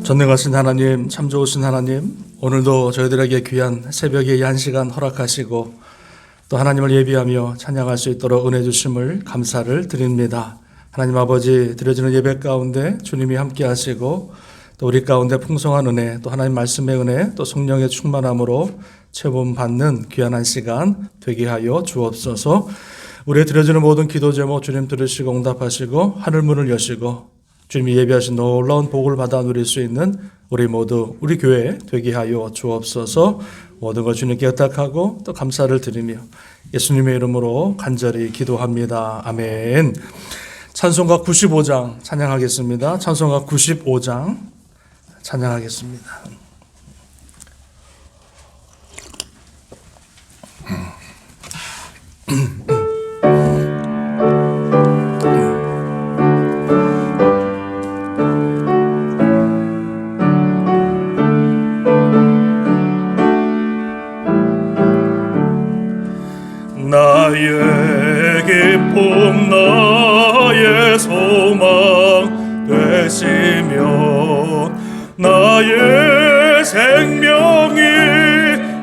전능하신 하나님, 참 좋으신 하나님, 오늘도 저희들에게 귀한 새벽의 이 한 시간 허락하시고 또 하나님을 예비하며 찬양할 수 있도록 은혜 주심을 감사를 드립니다. 하나님 아버지, 드려지는 예배 가운데 주님이 함께 하시고 또 우리 가운데 풍성한 은혜, 또 하나님 말씀의 은혜, 또 성령의 충만함으로 체험받는 귀한 한 시간 되게 하여 주옵소서. 우리의 드려지는 모든 기도 제목 주님 들으시고 응답하시고 하늘 문을 여시고 주님이 예비하신 놀라운 복을 받아 누릴 수 있는 우리 모두 우리 교회 되게 하여 주옵소서. 모든 것 주님께 의탁하고 또 감사를 드리며 예수님의 이름으로 간절히 기도합니다. 아멘. 찬송가 95장 찬양하겠습니다. 찬송가 95장 찬양하겠습니다. 나의 기쁨 나의 소망 되시며 나의 생명이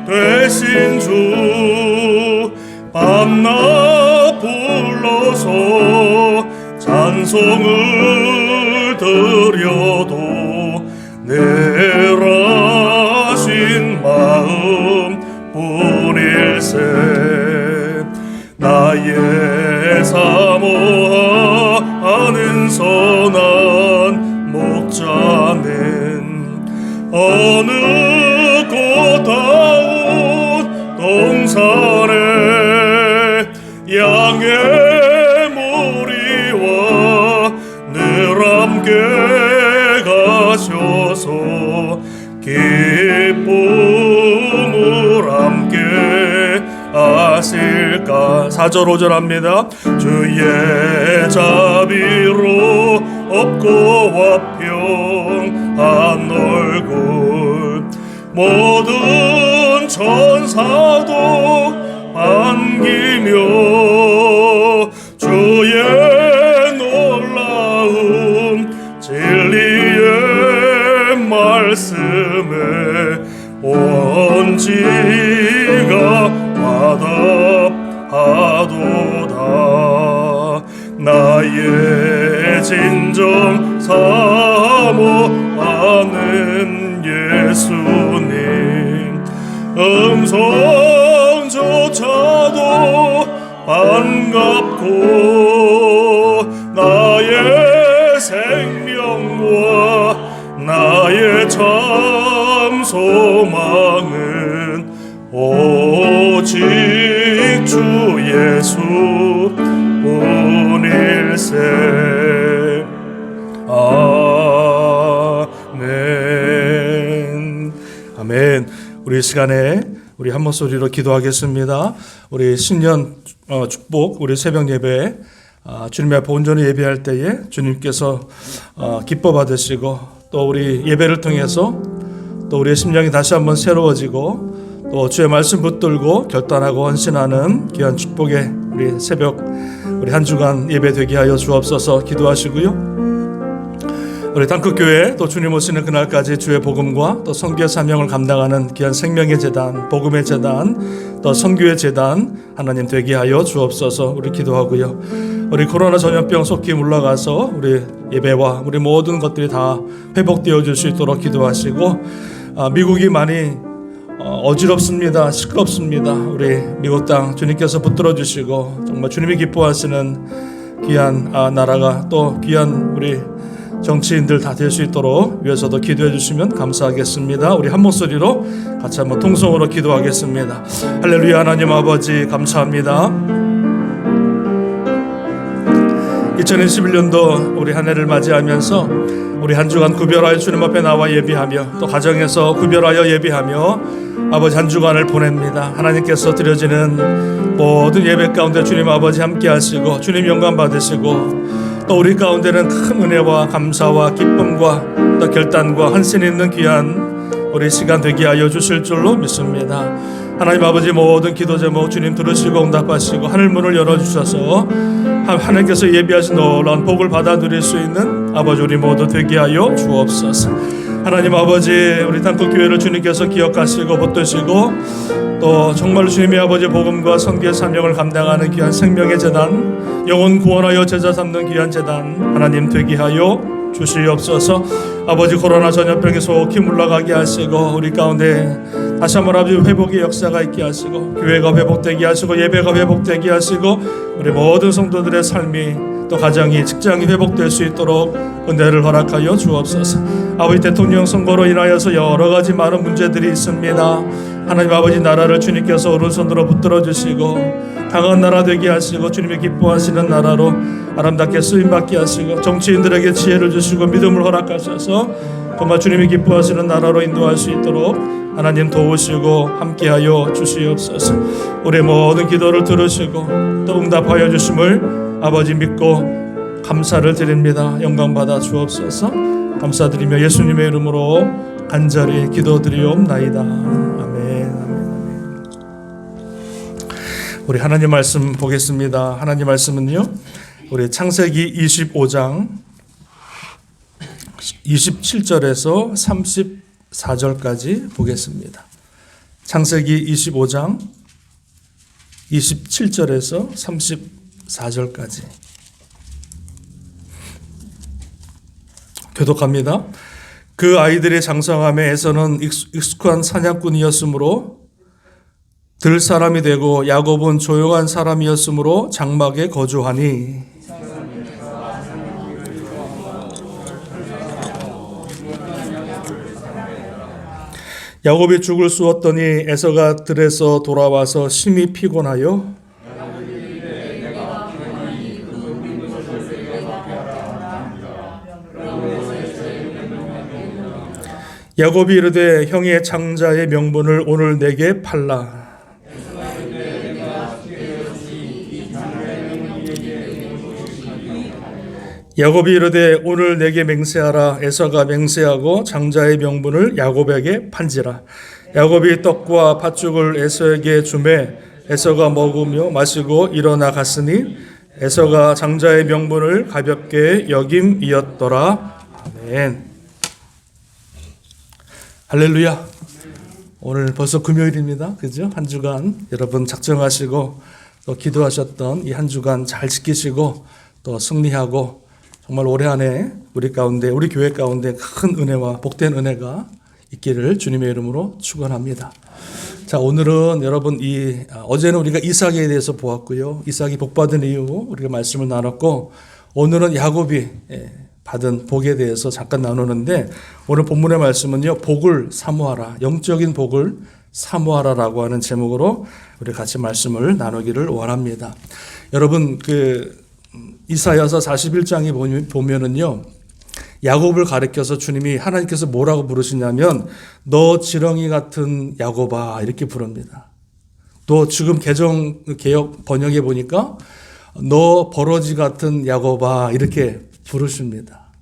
되신 주 밤낮 불러서 찬송을 드려도 내라신 마음 뿐일세. 나의 사모하는 선한 목자는 어느 고다운 동산에 양의 무리와 늘 함께 가셔서 기쁨을 함께 하실까. 4절 5절 합니다. 주의 자비로 없고 화평한 얼굴 모든 천사도 반기며 주의 놀라운 진리의 말씀에 온지가 화답하도다. 나의 진정 사모하는 예수님 음성조차도 반갑고 나의 생명과 나의 참 소망은 오직 주 예수 뿐일세. 아멘. 아멘. 우리 시간에 우리 한 목소리로 기도하겠습니다. 우리 신년 축복, 우리 새벽 예배 주님의 앞에 온전히 예배할 때에 주님께서 기뻐 받으시고 또 우리 예배를 통해서 또 우리의 심령이 다시 한번 새로워지고 또 주의 말씀 붙들고 결단하고 헌신하는 귀한 축복의 우리 새벽 우리 한 주간 예배 되게 하여 주옵소서. 기도하시고요. 우리 단크교회 또 주님 오시는 그날까지 주의 복음과 또 선교의 사명을 감당하는 귀한 생명의 재단, 복음의 재단, 또 선교의 재단 하나님 되게 하여 주옵소서. 우리 기도하고요. 우리 코로나 전염병 속히 물러가서 우리 예배와 우리 모든 것들이 다 회복되어 줄 수 있도록 기도하시고 미국이 많이 어지럽습니다. 시끄럽습니다. 우리 미국 땅 주님께서 붙들어 주시고 정말 주님이 기뻐하시는 귀한 나라가 또 귀한 우리 정치인들 다 될 수 있도록 위해서도 기도해 주시면 감사하겠습니다. 우리 한 목소리로 같이 한번 통성으로 기도하겠습니다. 할렐루야. 하나님 아버지 감사합니다. 2021년도 우리 한 해를 맞이하면서 우리 한 주간 구별하여 주님 앞에 나와 예비하며 또 가정에서 구별하여 예비하며 아버지 한 주간을 보냅니다. 하나님께서 드려지는 모든 예배 가운데 주님 아버지 함께 하시고 주님 영광 받으시고 또 우리 가운데는 큰 은혜와 감사와 기쁨과 또 결단과 헌신 있는 귀한 우리 시간 되게 하여 주실 줄로 믿습니다. 하나님 아버지 모든 기도 제목 주님 들으시고 응답하시고 하늘문을 열어주셔서 하나님께서 예비하신 놀라운 복을 받아 누릴 수 있는 아버지 우리 모두 되게 하여 주옵소서. 하나님 아버지, 우리 땅끝교회를 주님께서 기억하시고 붙드시고 또 정말로 주님의 아버지 복음과 선교의 사명을 감당하는 귀한 생명의 재단, 영혼 구원하여 제자 삼는 귀한 재단 하나님 되게 하여 주시옵소서. 아버지, 코로나 전염병이 속히 물러가게 하시고 우리 가운데 다시 한번 아버지 회복의 역사가 있게 하시고 교회가 회복되게 하시고 예배가 회복되게 하시고 우리 모든 성도들의 삶이 또 가정이 직장이 회복될 수 있도록 은혜를 허락하여 주옵소서. 아버지, 대통령 선거로 인하여서 여러 가지 많은 문제들이 있습니다. 하나님 아버지, 나라를 주님께서 오른손으로 붙들어 주시고 강한 나라 되게 하시고 주님이 기뻐하시는 나라로 아름답게 쓰임받게 하시고 정치인들에게 지혜를 주시고 믿음을 허락하셔서 정말 주님이 기뻐하시는 나라로 인도할 수 있도록 하나님 도우시고 함께하여 주시옵소서. 우리 모든 기도를 들으시고 또 응답하여 주심을 아버지 믿고 감사를 드립니다. 영광 받아 주옵소서. 감사드리며 예수님의 이름으로 간절히 기도드리옵나이다. 아멘. 우리 하나님 말씀 보겠습니다. 하나님 말씀은요, 우리 창세기 25장 27절에서 34절까지 보겠습니다. 창세기 25장 27절에서 34절까지 교독합니다. 그 아이들의 장성함에 에서는 익숙한 사냥꾼이었으므로 들 사람이 되고 야곱은 조용한 사람이었으므로 장막에 거주하니 야곱이 죽을 쑤었더니 에서가 들에서 돌아와서 심히 피곤하여 야곱이 이르되 형의 장자의 명분을 오늘 내게 팔라. 야곱이 이르되 오늘 내게 맹세하라. 에서가 맹세하고 장자의 명분을 야곱에게 판지라. 야곱이 떡과 팥죽을 에서에게 주매 에서가 먹으며 마시고 일어나 갔으니 에서가 장자의 명분을 가볍게 여김이었더라. 아멘. 할렐루야. 오늘 벌써 금요일입니다. 그죠? 한 주간 여러분 작정하시고 또 기도하셨던 이 한 주간 잘 지키시고 또 승리하고 정말 올해 안에 우리 가운데, 우리 교회 가운데 큰 은혜와 복된 은혜가 있기를 주님의 이름으로 축원합니다. 자, 오늘은 여러분 어제는 우리가 이삭에 대해서 보았고요. 이삭이 복받은 이유 우리가 말씀을 나눴고, 오늘은 야곱이 받은 복에 대해서 잠깐 나누는데, 오늘 본문의 말씀은요, 복을 사모하라, 영적인 복을 사모하라라고 하는 제목으로 우리 같이 말씀을 나누기를 원합니다. 여러분, 이사야서 41장에 보면은요, 야곱을 가리켜서 주님이, 하나님께서 뭐라고 부르시냐면 너 지렁이 같은 야곱아 이렇게 부릅니다. 또 지금 개역 번역에 보니까 너 버러지 같은 야곱아 이렇게 부르십니다.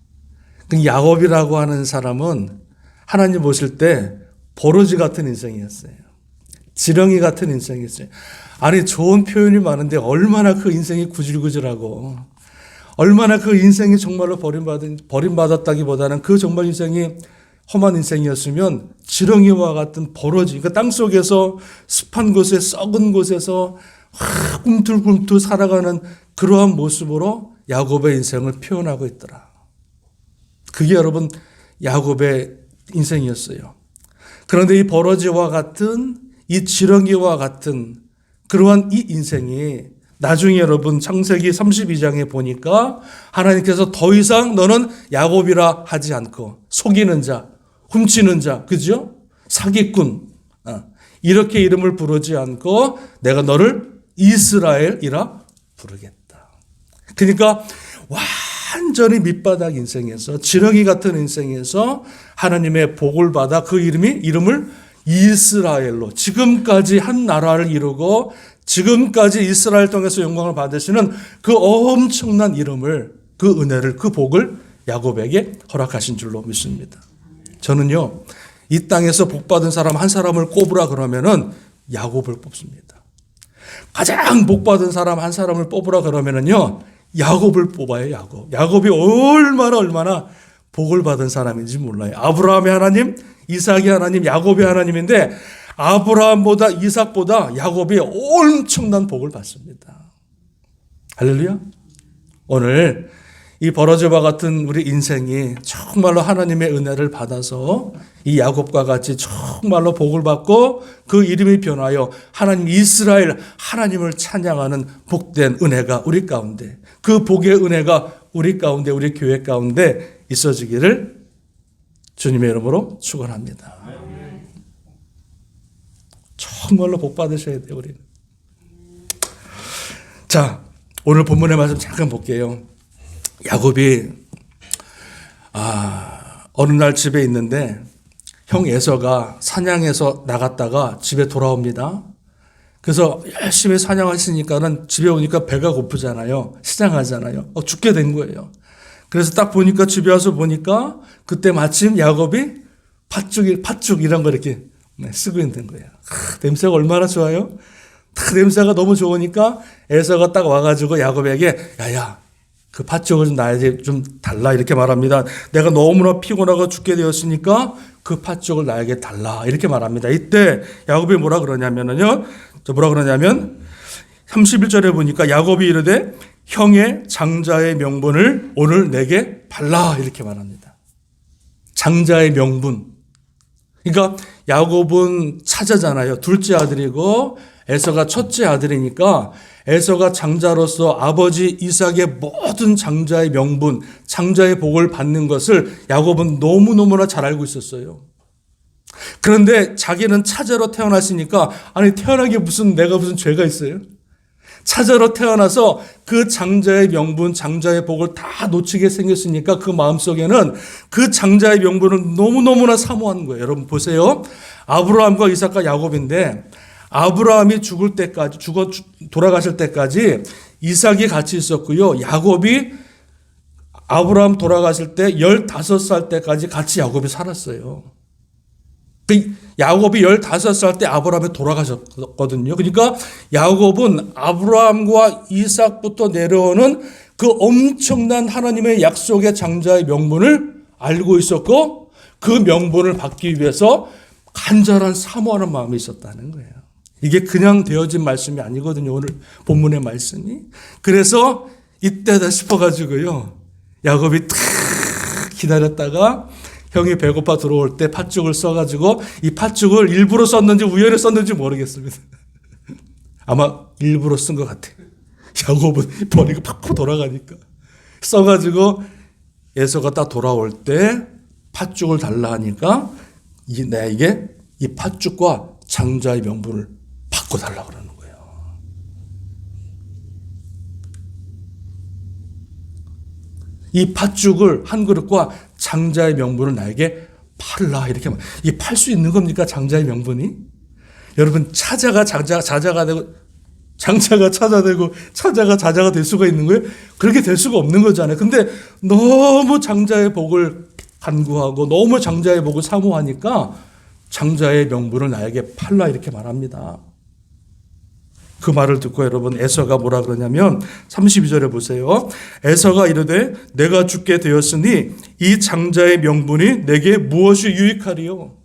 야곱이라고 하는 사람은 하나님 보실 때 버러지 같은 인생이었어요. 지렁이 같은 인생이었어요. 아니, 좋은 표현이 많은데 얼마나 그 인생이 구질구질하고 얼마나 그 인생이 정말로 버림받았다기보다는 그 정말 인생이 험한 인생이었으면 지렁이와 같은 버러지, 그러니까 땅속에서 습한 곳에 썩은 곳에서 꿈틀꿈틀 살아가는 그러한 모습으로 야곱의 인생을 표현하고 있더라. 그게 여러분 야곱의 인생이었어요. 그런데 이 버러지와 같은, 이 지렁이와 같은 그러한 이 인생이 나중에 여러분 창세기 32장에 보니까 하나님께서 더 이상 너는 야곱이라 하지 않고 속이는 자, 훔치는 자, 그죠? 사기꾼, 이렇게 이름을 부르지 않고 내가 너를 이스라엘이라 부르겠다. 그러니까 완전히 밑바닥 인생에서, 지렁이 같은 인생에서 하나님의 복을 받아 그 이름을 이스라엘로, 지금까지 한 나라를 이루고 지금까지 이스라엘 통해서 영광을 받으시는 그 엄청난 이름을, 그 은혜를, 그 복을 야곱에게 허락하신 줄로 믿습니다. 저는요, 이 땅에서 복받은 사람 한 사람을 꼽으라 그러면은 야곱을 뽑습니다. 가장 복받은 사람 한 사람을 뽑으라 그러면은요, 야곱을 뽑아요. 야곱이 얼마나 복을 받은 사람인지 몰라요. 아브라함의 하나님, 이삭의 하나님, 야곱의 하나님인데 아브라함보다 이삭보다 야곱이 엄청난 복을 받습니다. 할렐루야. 오늘 이 버러지와 같은 우리 인생이 정말로 하나님의 은혜를 받아서 이 야곱과 같이 정말로 복을 받고 그 이름이 변하여 하나님 이스라엘 하나님을 찬양하는 복된 은혜가 우리 가운데, 그 복의 은혜가 우리 가운데, 우리 교회 가운데 있어지기를 주님의 이름으로 축원합니다. 정말로 복 받으셔야 돼요, 우리는. 자, 오늘 본문의 말씀 잠깐 볼게요. 야곱이 어느 날 집에 있는데 형 에서가 사냥해서 나갔다가 집에 돌아옵니다. 그래서 열심히 사냥하시니까는 집에 오니까 배가 고프잖아요. 시장하잖아요. 죽게 된 거예요. 그래서 딱 보니까 집에 와서 보니까 그때 마침 야곱이 팥죽 이런 거 이렇게 쓰고 있는 거예요. 냄새가 얼마나 좋아요? 냄새가 너무 좋으니까 에서가 딱 와가지고 야곱에게 야야 그 팥죽을 좀 나에게 좀 달라 이렇게 말합니다. 내가 너무나 피곤하고 죽게 되었으니까 그 팥죽을 나에게 달라 이렇게 말합니다. 이때 야곱이 뭐라 그러냐면 31절에 보니까 야곱이 이르되 형의 장자의 명분을 오늘 내게 발라 이렇게 말합니다. 장자의 명분. 그러니까 야곱은 차자잖아요. 둘째 아들이고 에서가 첫째 아들이니까 에서가 장자로서 아버지 이삭의 모든 장자의 명분, 장자의 복을 받는 것을 야곱은 너무너무나 잘 알고 있었어요. 그런데 자기는 차자로 태어났으니까 아니 태어난 게 내가 무슨 죄가 있어요? 차자로 태어나서 그 장자의 명분, 장자의 복을 다 놓치게 생겼으니까 그 마음속에는 그 장자의 명분을 너무너무나 사모하는 거예요. 여러분 보세요. 아브라함과 이삭과 야곱인데 아브라함이 돌아가실 때까지 이삭이 같이 있었고요. 야곱이 아브라함 돌아가실 때 15살 때까지 같이 야곱이 살았어요. 야곱이 15살 때 아브라함이 돌아가셨거든요. 그러니까 야곱은 아브라함과 이삭부터 내려오는 그 엄청난 하나님의 약속의 장자의 명분을 알고 있었고 그 명분을 받기 위해서 간절한 사모하는 마음이 있었다는 거예요. 이게 그냥 되어진 말씀이 아니거든요. 오늘 본문의 말씀이. 그래서 이때다 싶어가지고요. 야곱이 탁 기다렸다가 형이 배고파 들어올 때 팥죽을 써가지고 이 팥죽을 일부러 썼는지 우연히 썼는지 모르겠습니다. 아마 일부러 쓴 것 같아요. 야곱은 버리고 팍팍 돌아가니까. 써가지고 에서가 딱 돌아올 때 팥죽을 달라 하니까 이게 이 팥죽과 장자의 명분을 바꿔달라 그러는 거예요. 이 팥죽을 한 그릇과 장자의 명분을 나에게 팔라 이렇게 이게 팔 수 있는 겁니까? 장자의 명분이? 여러분 차자가 자자가 되고 장자가 차자되고 차자가 자자가 될 수가 있는 거예요? 그렇게 될 수가 없는 거잖아요. 근데 너무 장자의 복을 간구하고 너무 장자의 복을 사모하니까 장자의 명분을 나에게 팔라 이렇게 말합니다. 그 말을 듣고 여러분 에서가 뭐라 그러냐면 32절에 보세요. 에서가 이르되 내가 죽게 되었으니 이 장자의 명분이 내게 무엇이 유익하리요?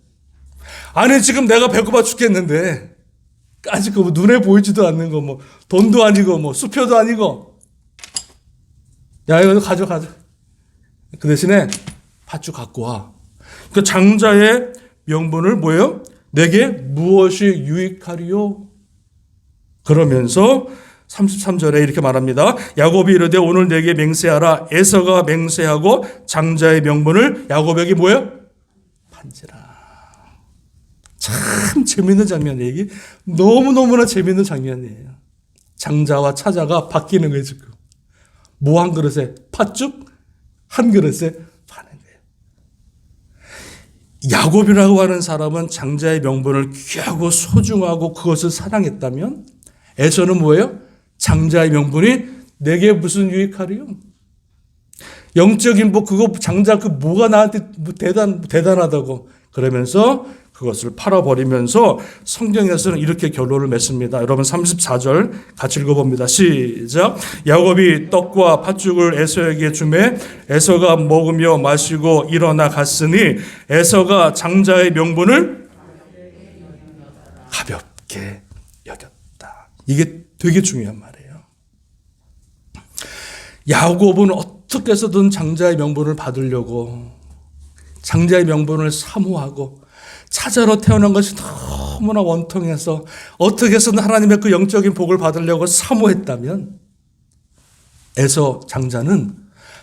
아니 지금 내가 배고파 죽겠는데 아직 그 눈에 보이지도 않는 거 뭐 돈도 아니고 뭐 수표도 아니고 야 이거 가져 그 대신에 팥죽 갖고 와. 그 장자의 명분을 뭐예요? 내게 무엇이 유익하리요? 그러면서 33절에 이렇게 말합니다. 야곱이 이르되 오늘 내게 맹세하라. 에서가 맹세하고 장자의 명분을 야곱에게 뭐예요? 판지라. 참 재밌는 장면이에요. 이게 너무너무나 재밌는 장면이에요. 장자와 차자가 바뀌는 거예요. 지금. 뭐 한 그릇에 팥죽, 한 그릇에 파는 거예요. 야곱이라고 하는 사람은 장자의 명분을 귀하고 소중하고 그것을 사랑했다면 에서는 뭐예요? 장자의 명분이 내게 무슨 유익하리요? 영적인 복 그거 장자 그 뭐가 나한테 대단하다고 그러면서 그것을 팔아버리면서 성경에서는 이렇게 결론을 맺습니다. 여러분 34절 같이 읽어봅니다. 시작. 야곱이 떡과 팥죽을 에서에게 주매 에서가 먹으며 마시고 일어나 갔으니 에서가 장자의 명분을 가볍게 여겼다. 이게 되게 중요한 말이에요. 야곱은 어떻게 해서든 장자의 명분을 받으려고 장자의 명분을 사모하고 차자로 태어난 것이 너무나 원통해서 어떻게 해서든 하나님의 그 영적인 복을 받으려고 사모했다면 에서 장자는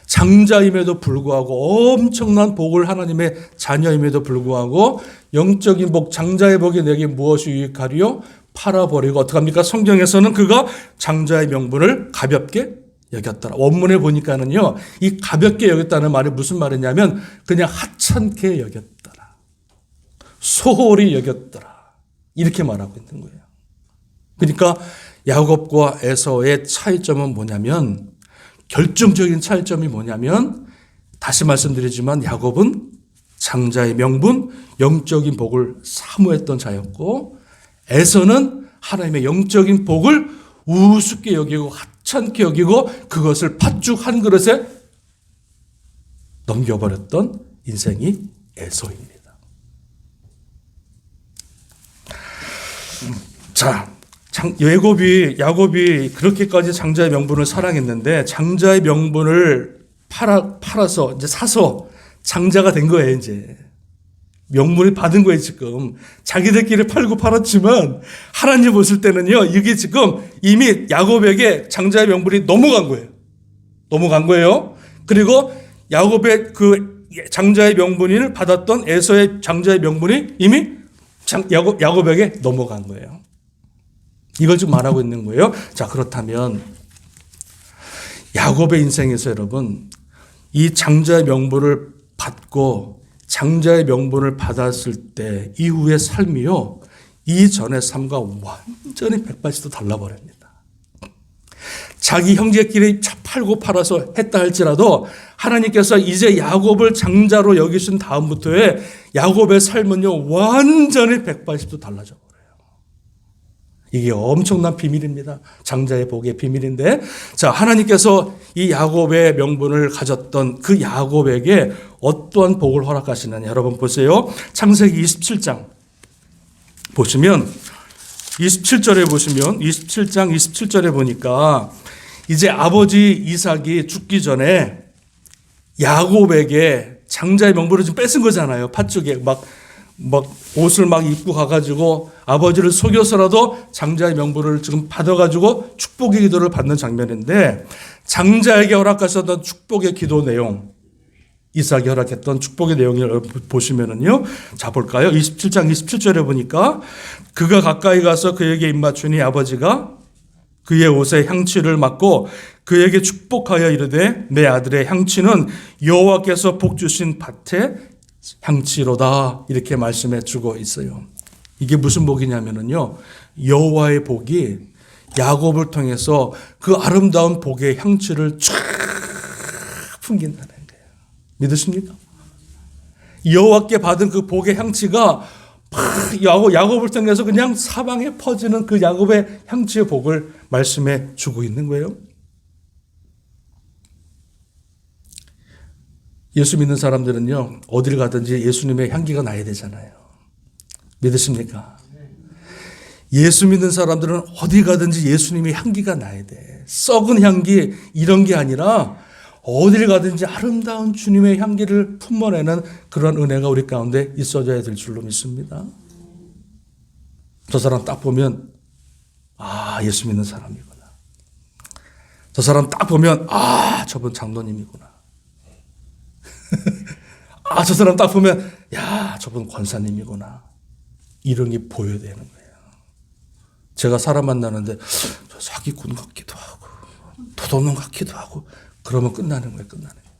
장자임에도 불구하고 엄청난 복을 하나님의 자녀임에도 불구하고 영적인 복 장자의 복이 내게 무엇이 유익하리요? 팔아버리고 어떡합니까? 성경에서는 그가 장자의 명분을 가볍게 여겼더라. 원문에 보니까는요, 이 가볍게 여겼다는 말이 무슨 말이냐면 그냥 하찮게 여겼더라. 소홀히 여겼더라. 이렇게 말하고 있는 거예요. 그러니까 야곱과 에서의 차이점은 뭐냐면 결정적인 차이점이 뭐냐면 다시 말씀드리지만 야곱은 장자의 명분, 영적인 복을 사모했던 자였고 에서는 하나님의 영적인 복을 우습게 여기고 하찮게 여기고 그것을 팥죽 한 그릇에 넘겨버렸던 인생이 에서입니다. 자, 야곱이 그렇게까지 장자의 명분을 사랑했는데 장자의 명분을 팔아서 이제 사서 장자가 된 거예요. 이제 명분을 받은 거예요. 지금 자기들끼리 팔고 팔았지만 하나님 보실 때는요, 이게 지금 이미 야곱에게 장자의 명분이 넘어간 거예요. 넘어간 거예요. 그리고 야곱의 그 장자의 명분을 받았던 에서의 장자의 명분이 이미 야곱에게 넘어간 거예요. 이걸 지금 말하고 있는 거예요. 자, 그렇다면 야곱의 인생에서 여러분 이 장자의 명분을 받고 장자의 명분을 받았을 때 이후의 삶이요, 이전의 삶과 완전히 180도 달라버립니다. 자기 형제끼리 팔고 팔아서 했다 할지라도 하나님께서 이제 야곱을 장자로 여기신 다음부터의 야곱의 삶은요 완전히 180도 달라져 버려요. 이게 엄청난 비밀입니다. 장자의 복의 비밀인데, 자, 하나님께서 이 야곱의 명분을 가졌던 그 야곱에게 어떠한 복을 허락하시느냐. 여러분 보세요. 창세기 27장 보시면 27절에 보시면 27장 27절에 보니까 이제 아버지 이삭이 죽기 전에 야곱에게 장자의 명분을 좀 뺏은 거잖아요. 팥죽에 막 옷을 막 입고 가가지고 아버지를 속여서라도 장자의 명분을 지금 받아가지고 축복의 기도를 받는 장면인데, 장자에게 허락하셨던 축복의 기도 내용, 이삭이 허락했던 축복의 내용을 보시면은요, 자 볼까요? 27장 27절에 보니까 그가 가까이 가서 그에게 입맞추니 아버지가 그의 옷에 향취를 맡고 그에게 축복하여 이르되 내 아들의 향취는 여호와께서 복 주신 밭에 향취로다, 이렇게 말씀해 주고 있어요. 이게 무슨 복이냐면요, 여호와의 복이 야곱을 통해서 그 아름다운 복의 향취를 쫙 풍긴다는 거예요. 믿으십니까? 여호와께 받은 그 복의 향취가 야곱을 통해서 그냥 사방에 퍼지는 그 야곱의 향취의 복을 말씀해 주고 있는 거예요. 예수 믿는 사람들은요, 어딜 가든지 예수님의 향기가 나야 되잖아요. 믿으십니까? 예수 믿는 사람들은 어디 가든지 예수님의 향기가 나야 돼. 썩은 향기 이런 게 아니라 어딜 가든지 아름다운 주님의 향기를 품어내는 그런 은혜가 우리 가운데 있어져야 될 줄로 믿습니다. 저 사람 딱 보면 아, 예수 믿는 사람이구나. 저 사람 딱 보면 아, 저분 장로님이구나. 아, 저 사람 딱 보면 야, 저분 권사님이구나. 이런 게 보여야 되는 거예요. 제가 사람 만나는데 저 사기꾼 같기도 하고 도둑놈 같기도 하고 그러면 끝나는 거예요. 끝나는 거예요.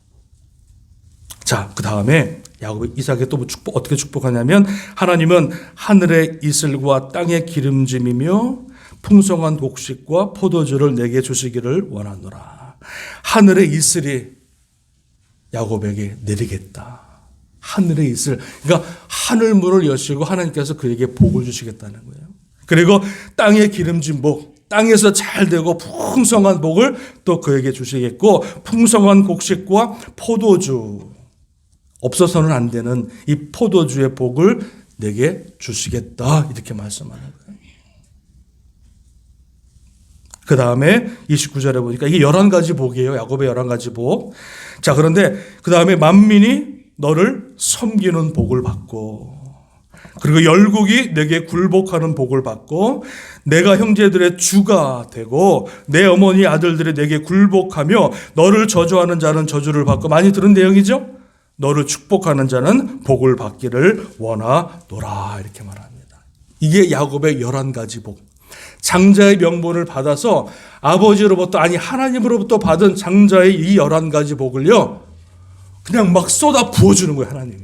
자, 그 다음에 야곱이 이삭에게 또 어떻게 축복하냐면 하나님은 하늘의 이슬과 땅의 기름짐이며 풍성한 곡식과 포도주를 내게 주시기를 원하노라. 하늘의 이슬이 야곱에게 내리겠다. 하늘에 있을, 그러니까 하늘 문을 여시고 하나님께서 그에게 복을 주시겠다는 거예요. 그리고 땅에 기름진 복, 땅에서 잘 되고 풍성한 복을 또 그에게 주시겠고, 풍성한 곡식과 포도주, 없어서는 안 되는 이 포도주의 복을 내게 주시겠다. 이렇게 말씀하는 거예요. 그 다음에 29절에 보니까 이게 11가지 복이에요. 야곱의 11가지 복. 자, 그런데 그 다음에 만민이 너를 섬기는 복을 받고, 그리고 열국이 내게 굴복하는 복을 받고, 내가 형제들의 주가 되고 내 어머니 아들들이 내게 굴복하며 너를 저주하는 자는 저주를 받고, 많이 들은 내용이죠. 너를 축복하는 자는 복을 받기를 원하노라. 이렇게 말합니다. 이게 야곱의 11가지 복. 장자의 명분을 받아서 아버지로부터, 아니 하나님으로부터 받은 장자의 이 11가지 복을요, 그냥 막 쏟아 부어주는 거예요. 하나님이.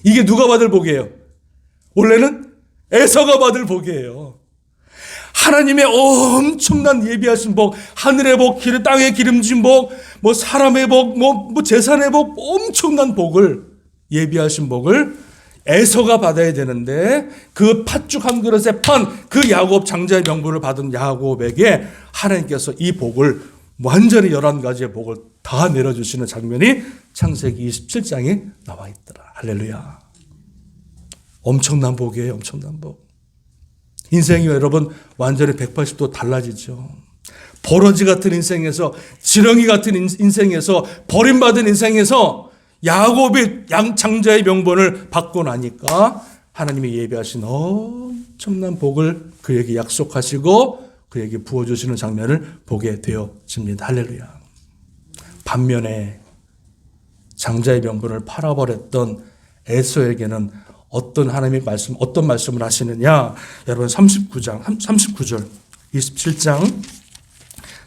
이게 누가 받을 복이에요? 원래는 에서가 받을 복이에요. 하나님의 엄청난 예비하신 복, 하늘의 복, 땅의 기름진 복, 뭐 사람의 복, 뭐 재산의 복, 엄청난 복을, 예비하신 복을 에서가 받아야 되는데, 그 팥죽 한 그릇에 판 그 야곱, 장자의 명분을 받은 야곱에게 하나님께서 이 복을 완전히 11가지의 복을 다 내려주시는 장면이 창세기 27장에 나와 있더라. 할렐루야. 엄청난 복이에요. 엄청난 복. 인생이 여러분 완전히 180도 달라지죠. 버러지 같은 인생에서, 지렁이 같은 인생에서, 버림받은 인생에서 야곱이 장자의 명분을 받고 나니까 하나님이 예비하신 엄청난 복을 그에게 약속하시고 그에게 부어주시는 장면을 보게 되어집니다. 할렐루야. 반면에 장자의 명분을 팔아버렸던 에서에게는 어떤 하나님의 말씀, 어떤 말씀을 하시느냐? 여러분 39절, 27장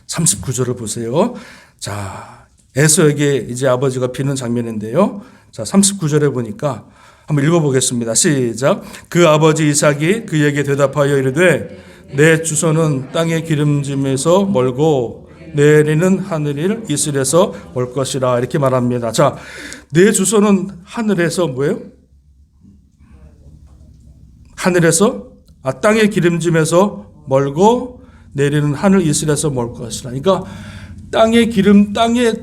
39절을 보세요. 자, 에서에게 이제 아버지가 비는 장면인데요. 자, 39절에 보니까 한번 읽어보겠습니다. 시작. 그 아버지 이삭이 그에게 대답하여 이르되 내 주소는 땅의 기름짐에서 멀고 내리는 하늘일 이슬에서 올 것이라. 이렇게 말합니다. 자, 내 주소는 하늘에서 뭐예요? 하늘에서, 땅의 기름짐에서 멀고 내리는 하늘 이슬에서 멀 것이라. 그러니까 땅에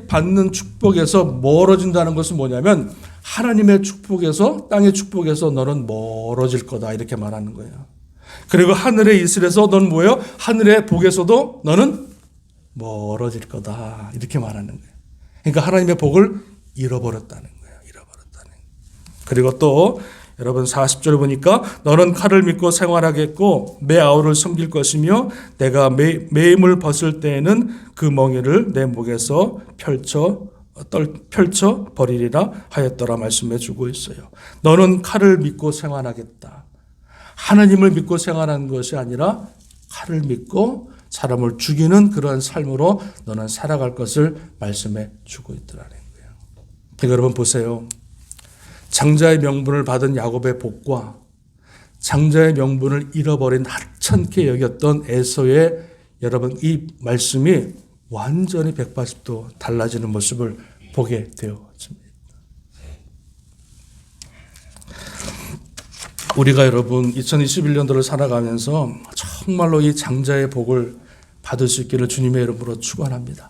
받는 축복에서 멀어진다는 것은 뭐냐면 하나님의 축복에서, 땅의 축복에서 너는 멀어질 거다. 이렇게 말하는 거예요. 그리고 하늘의 이슬에서 너는 뭐예요? 하늘의 복에서도 너는 멀어질 거다. 이렇게 말하는 거예요. 그러니까 하나님의 복을 잃어버렸다는 거예요. 잃어버렸다는 거예요. 그리고 또 여러분 40절에 보니까 너는 칼을 믿고 생활하겠고 내 아우를 섬길 것이며 내가 매임을 벗을 때에는 그 멍에를 내 목에서 펼쳐 버리리라 하였더라 말씀해 주고 있어요. 너는 칼을 믿고 생활하겠다. 하나님을 믿고 생활하는 것이 아니라 칼을 믿고 사람을 죽이는 그러한 삶으로 너는 살아갈 것을 말씀해 주고 있더라는 거예요. 그러니까 여러분 보세요. 장자의 명분을 받은 야곱의 복과 장자의 명분을 잃어버린 하찮게 여겼던 에서의 여러분 이 말씀이 완전히 180도 달라지는 모습을 보게 되어집니다. 우리가 여러분 2021년도를 살아가면서 정말로 이 장자의 복을 받을 수 있기를 주님의 이름으로 축원합니다.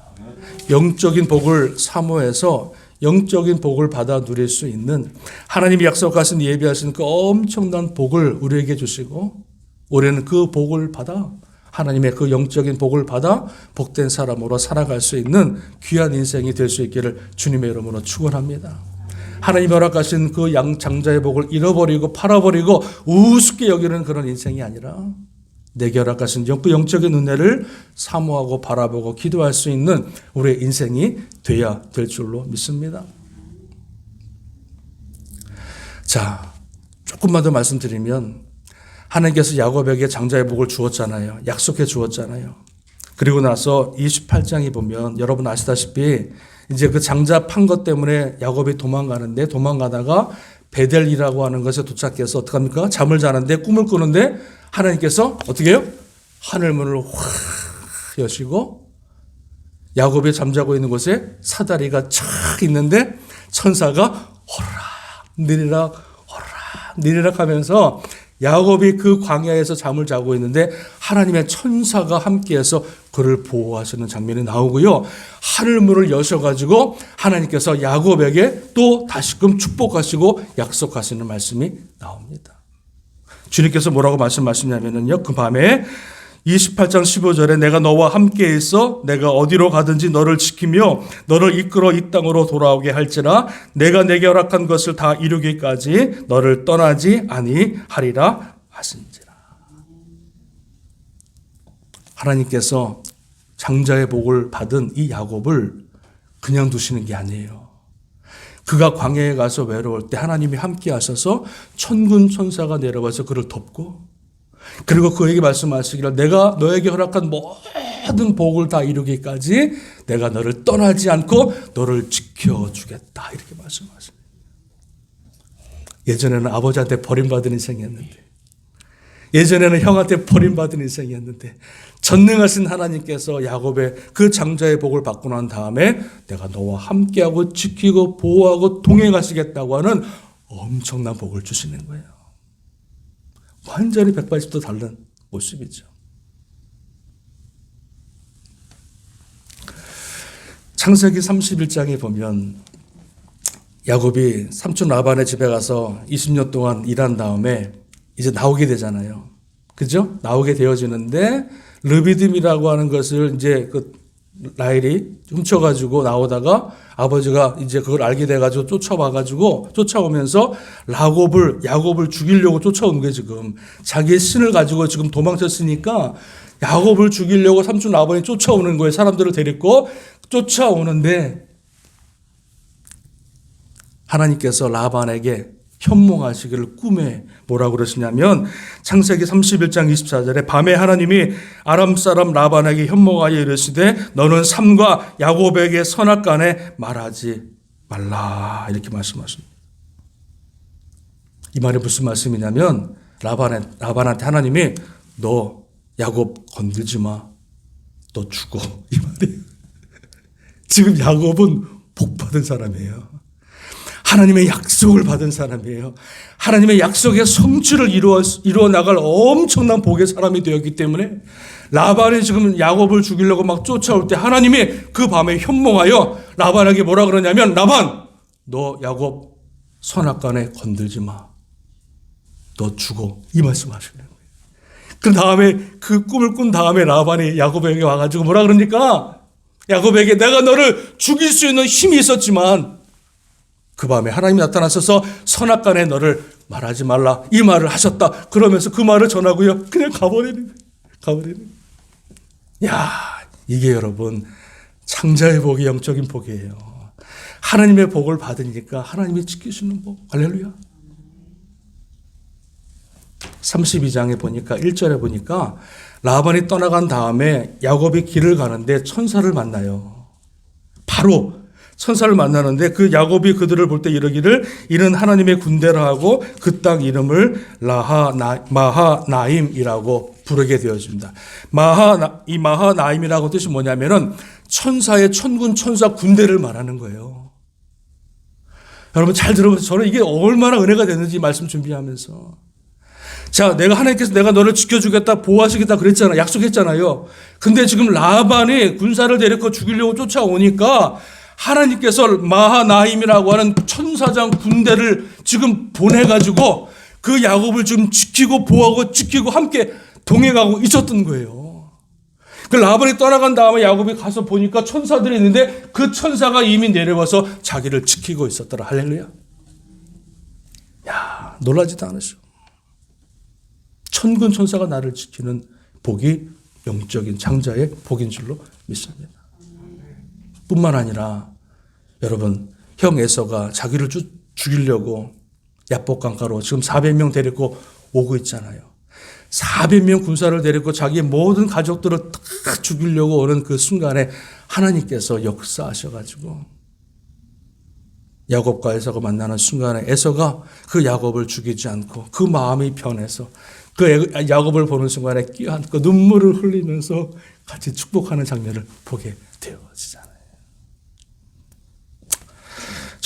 영적인 복을 사모해서 영적인 복을 받아 누릴 수 있는 하나님이 약속하신 예비하신 그 엄청난 복을 우리에게 주시고 우리는 그 복을 받아 하나님의 그 영적인 복을 받아 복된 사람으로 살아갈 수 있는 귀한 인생이 될 수 있기를 주님의 이름으로 축원합니다. 하나님이 허락하신 그 장자의 복을 잃어버리고 팔아버리고 우습게 여기는 그런 인생이 아니라 내게 허락하신 그 영적인 은혜를 사모하고 바라보고 기도할 수 있는 우리의 인생이 돼야 될 줄로 믿습니다. 자, 조금만 더 말씀드리면 하나님께서 야곱에게 장자의 복을 주었잖아요. 약속해 주었잖아요. 그리고 나서 28장에 보면 여러분 아시다시피 이제 그 장자 판 것 때문에 야곱이 도망가는데 도망가다가 베델이라고 하는 것에 도착해서 어떡합니까? 잠을 자는데 꿈을 꾸는데 하나님께서 어떻게 해요? 하늘문을 확 여시고 야곱이 잠자고 있는 곳에 사다리가 촥 있는데 천사가 호르락 느리락 호르락 느리락 하면서 야곱이 그 광야에서 잠을 자고 있는데 하나님의 천사가 함께해서 그를 보호하시는 장면이 나오고요. 하늘문을 여셔가지고 하나님께서 야곱에게 또 다시금 축복하시고 약속하시는 말씀이 나옵니다. 주님께서 뭐라고 말씀하시냐면요. 그 밤에 28장 15절에 내가 너와 함께 있어 내가 어디로 가든지 너를 지키며 너를 이끌어 이 땅으로 돌아오게 할지라 내가 내게 허락한 것을 다 이루기까지 너를 떠나지 아니하리라 하신지라. 하나님께서 장자의 복을 받은 이 야곱을 그냥 두시는 게 아니에요. 그가 광야에 가서 외로울 때 하나님이 함께 하셔서 천군 천사가 내려와서 그를 돕고 그리고 그에게 말씀하시기를 내가 너에게 허락한 모든 복을 다 이루기까지 내가 너를 떠나지 않고 너를 지켜주겠다 이렇게 말씀하십니다. 예전에는 아버지한테 버림받은 인생이었는데 예전에는 형한테 버림받은 인생이었는데 전능하신 하나님께서 야곱의 그 장자의 복을 받고 난 다음에 내가 너와 함께하고 지키고 보호하고 동행하시겠다고 하는 엄청난 복을 주시는 거예요. 완전히 180도 다른 모습이죠. 창세기 31장에 보면 야곱이 삼촌 라반의 집에 가서 20년 동안 일한 다음에 이제 나오게 되잖아요. 그죠? 나오게 되어지는데 르비딤이라고 하는 것을 이제 그 라헬이 훔쳐가지고 나오다가 아버지가 이제 그걸 알게 돼가지고 쫓아오면서 야곱을 죽이려고 쫓아온 거예요, 지금. 자기의 신을 가지고 지금 도망쳤으니까 야곱을 죽이려고 삼촌 라반이 쫓아오는 거예요. 사람들을 데리고 쫓아오는데 하나님께서 라반에게 현몽하시기를 꿈에 뭐라고 그러시냐면 창세기 31장 24절에 밤에 하나님이 아람 사람 라반에게 현몽하여 이르시되 너는 삼과 야곱에게 선악간에 말하지 말라 이렇게 말씀하십니다. 이 말이 무슨 말씀이냐면 라반한테 하나님이 너 야곱 건들지 마. 너 죽어. 이 말이에요. 지금 야곱은 복 받은 사람이에요. 하나님의 약속을 받은 사람이에요. 하나님의 약속의 성취를 이루어 나갈 엄청난 복의 사람이 되었기 때문에 라반이 지금 야곱을 죽이려고 막 쫓아올 때 하나님이 그 밤에 현몽하여 라반에게 뭐라 그러냐면 라반 너 야곱 선악간에 건들지 마. 너 죽어. 이 말씀하시는 거예요. 그 다음에 그 꿈을 꾼 다음에 라반이 야곱에게 와가지고 뭐라 그러니까 야곱에게 내가 너를 죽일 수 있는 힘이 있었지만 그 밤에 하나님이 나타나셔서 선악간에 너를 말하지 말라 이 말을 하셨다. 그러면서 그 말을 전하고요. 그냥 가버리는 거예요. 야, 이게 여러분 창자의 복이 영적인 복이에요. 하나님의 복을 받으니까 하나님이 지키시는 복. 할렐루야. 32장에 보니까 1절에 보니까 라반이 떠나간 다음에 야곱이 길을 가는데 천사를 만나요. 바로 천사를 만나는데 그 야곱이 그들을 볼 때 이르기를 이는 하나님의 군대라 하고 그 땅 이름을 마하나임이라고 부르게 되어집니다. 이 마하나임이라고 뜻이 뭐냐면은 천사의 천군 천사 군대를 말하는 거예요. 여러분 잘 들어보세요. 저는 이게 얼마나 은혜가 됐는지 말씀 준비하면서 자, 하나님께서 내가 너를 지켜주겠다, 보호하시겠다 그랬잖아요. 약속했잖아요. 근데 지금 라반이 군사를 데리고 죽이려고 쫓아오니까 하나님께서 마하나임이라고 하는 천사장 군대를 지금 보내가지고 그 야곱을 지금 지키고 보호하고 지키고 함께 동행하고 있었던 거예요. 그 라반이 떠나간 다음에 야곱이 가서 보니까 천사들이 있는데 그 천사가 이미 내려와서 자기를 지키고 있었더라. 할렐루야. 야, 놀라지도 않으시오. 천군 천사가 나를 지키는 복이 영적인 장자의 복인 줄로 믿습니다. 뿐만 아니라 여러분 형 에서가 자기를 죽이려고 야복강가로 지금 400명 데리고 오고 있잖아요. 400명 군사를 데리고 자기의 모든 가족들을 다 죽이려고 오는 그 순간에 하나님께서 역사하셔가지고 야곱과 에서가 만나는 순간에 에서가 그 야곱을 죽이지 않고 그 마음이 변해서 그 야곱을 보는 순간에 끼어앉고 눈물을 흘리면서 같이 축복하는 장면을 보게 되어지잖아요.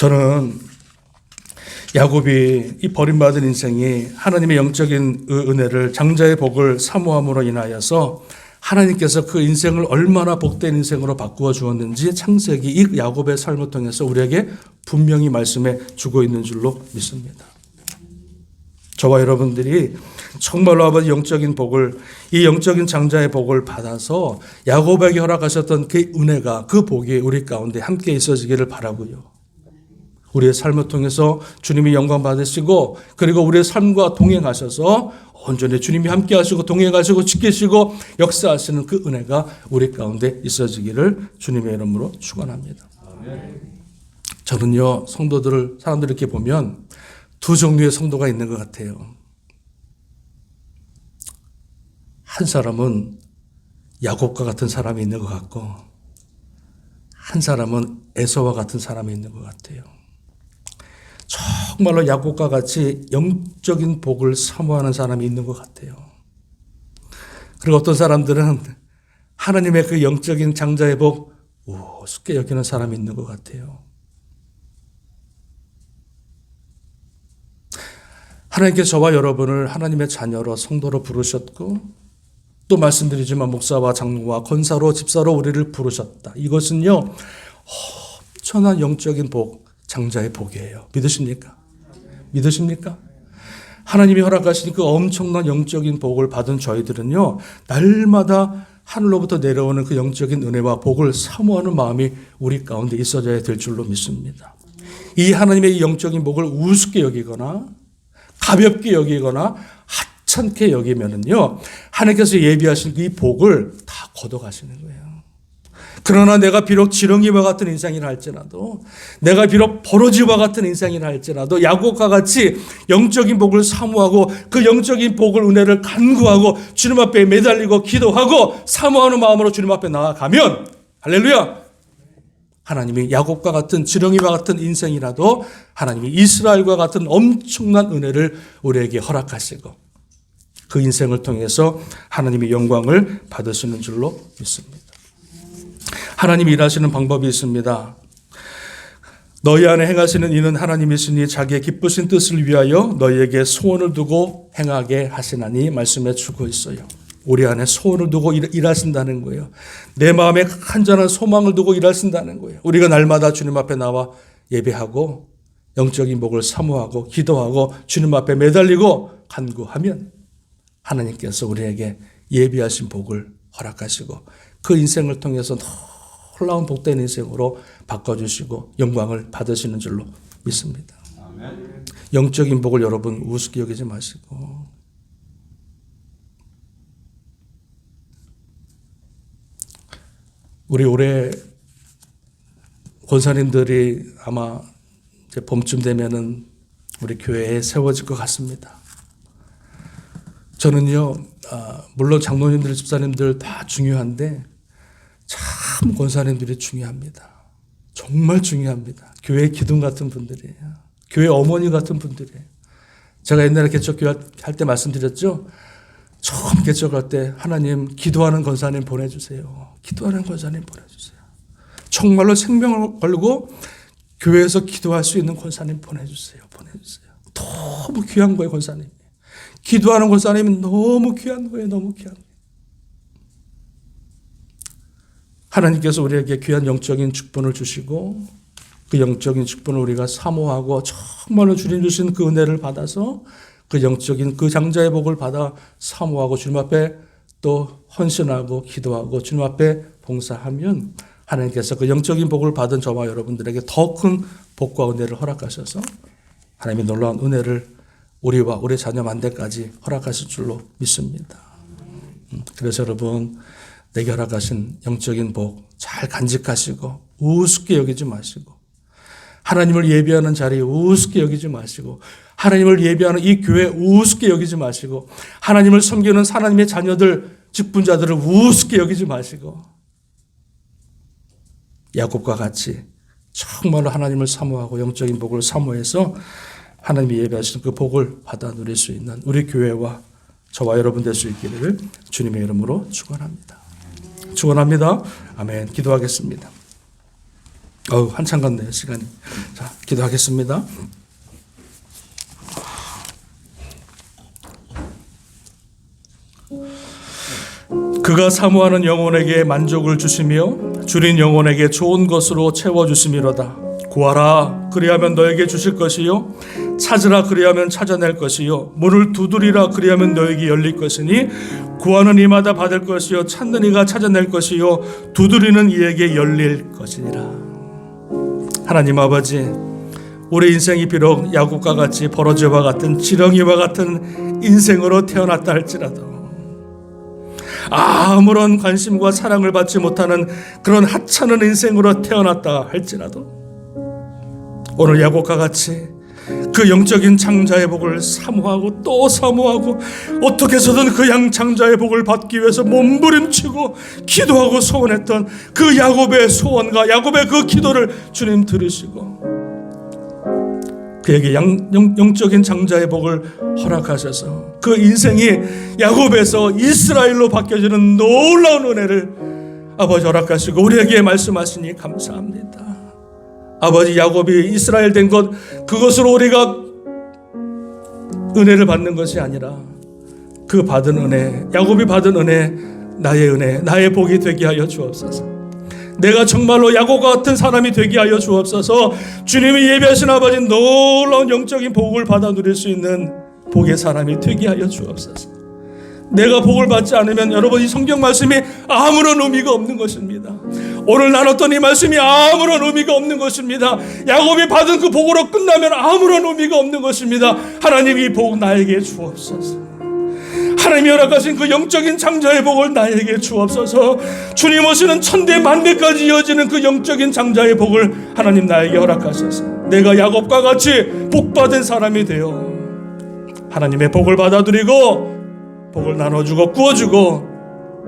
저는 야곱이 이 버림받은 인생이 하나님의 영적인 은혜를 장자의 복을 사모함으로 인하여서 하나님께서 그 인생을 얼마나 복된 인생으로 바꾸어 주었는지 창세기 이 야곱의 삶을 통해서 우리에게 분명히 말씀해 주고 있는 줄로 믿습니다. 저와 여러분들이 정말로 아버지 영적인 복을, 이 영적인 장자의 복을 받아서 야곱에게 허락하셨던 그 은혜가, 그 복이 우리 가운데 함께 있어지기를 바라고요. 우리의 삶을 통해서 주님이 영광 받으시고, 그리고 우리의 삶과 동행하셔서 온전히 주님이 함께 하시고 동행하시고 지키시고 역사하시는 그 은혜가 우리 가운데 있어지기를 주님의 이름으로 축원합니다. 저는요, 성도들을, 사람들 이렇게 보면 두 종류의 성도가 있는 것 같아요. 한 사람은 야곱과 같은 사람이 있는 것 같고, 한 사람은 에서와 같은 사람이 있는 것 같아요. 정말로 야곱과 같이 영적인 복을 사모하는 사람이 있는 것 같아요. 그리고 어떤 사람들은 하나님의 그 영적인 장자의 복 우습게 여기는 사람이 있는 것 같아요. 하나님께 저와 여러분을 하나님의 자녀로 성도로 부르셨고, 또 말씀드리지만 목사와 장로와 권사로 집사로 우리를 부르셨다. 이것은요, 엄청난 영적인 복, 장자의 복이에요. 믿으십니까? 믿으십니까? 하나님이 허락하신 그 엄청난 영적인 복을 받은 저희들은요, 날마다 하늘로부터 내려오는 그 영적인 은혜와 복을 사모하는 마음이 우리 가운데 있어져야 될 줄로 믿습니다. 이 하나님의 이 영적인 복을 우습게 여기거나 가볍게 여기거나 하찮게 여기면은요, 하나님께서 예비하신 이 복을 다 걷어가시는 거예요. 그러나 내가 비록 지렁이와 같은 인생이라 할지라도, 내가 비록 버러지와 같은 인생이라 할지라도 야곱과 같이 영적인 복을 사모하고 그 영적인 복을, 은혜를 간구하고 주님 앞에 매달리고 기도하고 사모하는 마음으로 주님 앞에 나아가면, 할렐루야, 하나님이 야곱과 같은 지렁이와 같은 인생이라도 하나님이 이스라엘과 같은 엄청난 은혜를 우리에게 허락하시고 그 인생을 통해서 하나님의 영광을 받으시는 줄로 믿습니다. 하나님이 일하시는 방법이 있습니다. 너희 안에 행하시는 이는 하나님이시니 자기의 기쁘신 뜻을 위하여 너희에게 소원을 두고 행하게 하시나니 말씀해 주고 있어요. 우리 안에 소원을 두고 일하신다는 거예요. 내 마음에 간절한 소망을 두고 일하신다는 거예요. 우리가 날마다 주님 앞에 나와 예배하고 영적인 복을 사모하고 기도하고 주님 앞에 매달리고 간구하면 하나님께서 우리에게 예비하신 복을 허락하시고 그 인생을 통해서 놀라운 복된 인생으로 바꿔주시고 영광을 받으시는 줄로 믿습니다. 아멘. 영적인 복을 여러분 우습게 여기지 마시고, 우리 올해 권사님들이 아마 이제 봄쯤 되면은 우리 교회에 세워질 것 같습니다. 저는요, 물론 장로님들, 집사님들 다 중요한데 참 권사님들이 중요합니다. 정말 중요합니다. 교회 기둥 같은 분들이에요. 교회 어머니 같은 분들이에요. 제가 옛날에 개척교회 할 때 말씀드렸죠. 처음 개척할 때 하나님 기도하는 권사님 보내주세요. 기도하는 권사님 보내주세요. 정말로 생명을 걸고 교회에서 기도할 수 있는 권사님 보내주세요. 보내주세요. 너무 귀한 거예요, 권사님. 기도하는 권사님은 너무 귀한 거예요. 너무 귀한 거예요. 하나님께서 우리에게 귀한 영적인 축복을 주시고 그 영적인 축복을 우리가 사모하고 정말로 주님 주신 그 은혜를 받아서 그 영적인 그 장자의 복을 받아 사모하고 주님 앞에 또 헌신하고 기도하고 주님 앞에 봉사하면 하나님께서 그 영적인 복을 받은 저와 여러분들에게 더 큰 복과 은혜를 허락하셔서 하나님의 놀라운 은혜를 우리와 우리 자녀 만대까지 허락하실 줄로 믿습니다. 그래서 여러분, 내게 허락하신 영적인 복 잘 간직하시고 우습게 여기지 마시고, 하나님을 예배하는 자리 우습게 여기지 마시고, 하나님을 예배하는 이 교회 우습게 여기지 마시고, 하나님을 섬기는 하나님의 자녀들, 직분자들을 우습게 여기지 마시고, 야곱과 같이 정말로 하나님을 사모하고 영적인 복을 사모해서 하나님이 예배하시는 그 복을 받아 누릴 수 있는 우리 교회와 저와 여러분 될 수 있기를 주님의 이름으로 축원합니다. 축원합니다. 아멘. 기도하겠습니다. 한참 갔네요, 시간이. 자, 기도하겠습니다. 그가 사모하는 영혼에게 만족을 주시며 줄인 영혼에게 좋은 것으로 채워주심이로다. 구하라 그리하면 너에게 주실 것이요 찾으라 그리하면 찾아낼 것이요 문을 두드리라 그리하면 너에게 열릴 것이니 구하는 이마다 받을 것이요 찾는 이가 찾아낼 것이요 두드리는 이에게 열릴 것이니라. 하나님 아버지, 우리 인생이 비록 야곱과 같이 버러지와 같은 지렁이와 같은 인생으로 태어났다 할지라도 아무런 관심과 사랑을 받지 못하는 그런 하찮은 인생으로 태어났다 할지라도 오늘 야곱과 같이 그 영적인 창자의 복을 사모하고 또 사모하고 어떻게 해서든 그 창자의 복을 받기 위해서 몸부림치고 기도하고 소원했던 그 야곱의 소원과 야곱의 그 기도를 주님 들으시고 그에게 영적인 창자의 복을 허락하셔서 그 인생이 야곱에서 이스라엘로 바뀌어지는 놀라운 은혜를 아버지 허락하시고 우리에게 말씀하시니 감사합니다. 아버지, 야곱이 이스라엘 된 것, 그것으로 우리가 은혜를 받는 것이 아니라 그 받은 은혜, 야곱이 받은 은혜, 나의 복이 되게 하여 주옵소서. 내가 정말로 야곱과 같은 사람이 되게 하여 주옵소서. 주님이 예비하신 아버지 놀라운 영적인 복을 받아 누릴 수 있는 복의 사람이 되게 하여 주옵소서. 내가 복을 받지 않으면 여러분 이 성경 말씀이 아무런 의미가 없는 것입니다. 오늘 나눴던 이 말씀이 아무런 의미가 없는 것입니다. 야곱이 받은 그 복으로 끝나면 아무런 의미가 없는 것입니다. 하나님 이 복 나에게 주옵소서. 하나님이 허락하신 그 영적인 창자의 복을 나에게 주옵소서. 주님 오시는 천대 만대까지 이어지는 그 영적인 창자의 복을 하나님 나에게 허락하소서. 내가 야곱과 같이 복받은 사람이 되어 하나님의 복을 받아들이고 복을 나눠주고 구워주고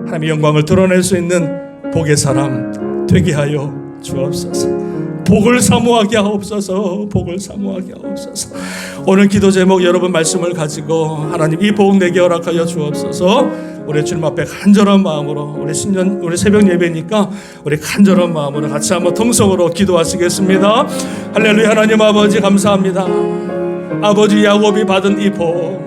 하나님의 영광을 드러낼 수 있는 복의 사람 되게 하여 주옵소서. 복을 사모하게 하옵소서. 복을 사모하게 하옵소서. 오늘 기도 제목 여러분 말씀을 가지고 하나님 이 복 내게 허락하여 주옵소서. 우리 주님 앞에 간절한 마음으로 우리 새벽 예배니까 우리 간절한 마음으로 같이 한번 통성으로 기도하시겠습니다. 할렐루야. 하나님 아버지 감사합니다. 아버지, 야곱이 받은 이 복,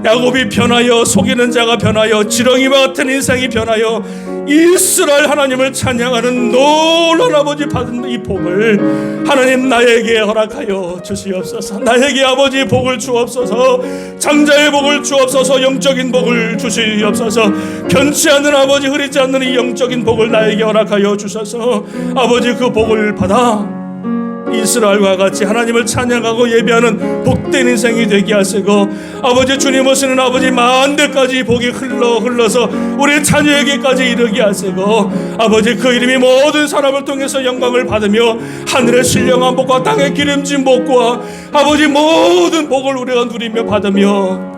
야곱이 변하여 속이는 자가 변하여 지렁이와 같은 인생이 변하여 이스라엘 하나님을 찬양하는 놀라운 아버지 받은 이 복을 하나님 나에게 허락하여 주시옵소서. 나에게 아버지 복을 주옵소서. 장자의 복을 주옵소서. 영적인 복을 주시옵소서. 변치 않는 아버지 흐리지 않는 이 영적인 복을 나에게 허락하여 주셔서 아버지 그 복을 받아 이스라엘과 같이 하나님을 찬양하고 예배하는 복된 인생이 되게 하시고 아버지 주님 오시는 아버지 만대까지 복이 흘러서 우리 자녀에게까지 이르게 하시고 아버지 그 이름이 모든 사람을 통해서 영광을 받으며 하늘의 신령한 복과 땅의 기름진 복과 아버지 모든 복을 우리가 누리며 받으며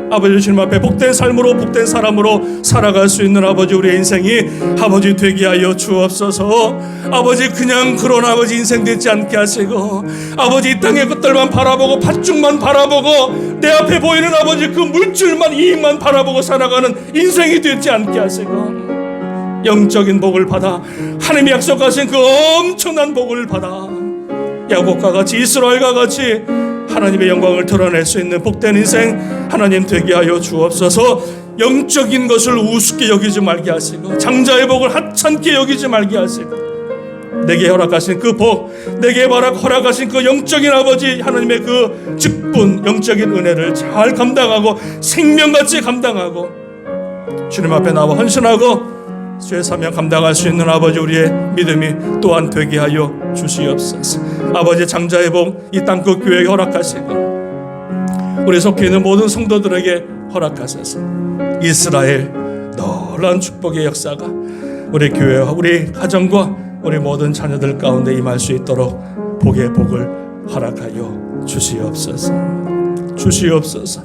아버지 주님 앞에 복된 삶으로 복된 사람으로 살아갈 수 있는 아버지 우리의 인생이 아버지 되게 하여 주옵소서. 아버지 그냥 그런 아버지 인생 되지 않게 하시고 아버지 이 땅의 것들만 바라보고 팥죽만 바라보고 내 앞에 보이는 아버지 그 물질만 이익만 바라보고 살아가는 인생이 되지 않게 하시고 영적인 복을 받아 하나님이 약속하신 그 엄청난 복을 받아 야곱과 같이 이스라엘과 같이 하나님의 영광을 드러낼 수 있는 복된 인생 하나님 되게 하여 주옵소서. 영적인 것을 우습게 여기지 말게 하시고 장자의 복을 하찮게 여기지 말게 하시고 내게 허락하신 그 복, 내게 허락하신 그 영적인 아버지 하나님의 그 직분, 영적인 은혜를 잘 감당하고 생명같이 감당하고 주님 앞에 나와 헌신하고 주의 사명 감당할 수 있는 아버지 우리의 믿음이 또한 되게 하여 주시옵소서. 아버지 장자의 복 이 땅끝 교회에 허락하시고 우리 속해 있는 모든 성도들에게 허락하셔서 이스라엘 놀라운 축복의 역사가 우리 교회와 우리 가정과 우리 모든 자녀들 가운데 임할 수 있도록 복의 복을 허락하여 주시옵소서. 주시옵소서.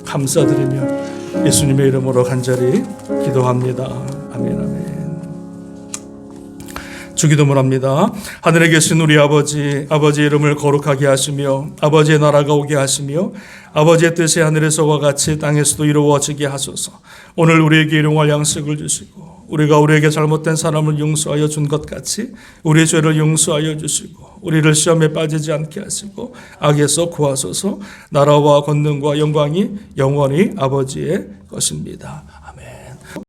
감사드리며 예수님의 이름으로 간절히 기도합니다. 아멘. 아멘. 주기도문 합니다. 하늘에 계신 우리 아버지, 아버지의 이름을 거룩하게 하시며 아버지의 나라가 오게 하시며 아버지의 뜻이 하늘에서와 같이 땅에서도 이루어지게 하소서. 오늘 우리에게 일용할 양식을 주시고 우리가 우리에게 잘못된 사람을 용서하여 준 것 같이 우리의 죄를 용서하여 주시고 우리를 시험에 빠지지 않게 하시고 악에서 구하소서. 나라와 권능과 영광이 영원히 아버지의 것입니다.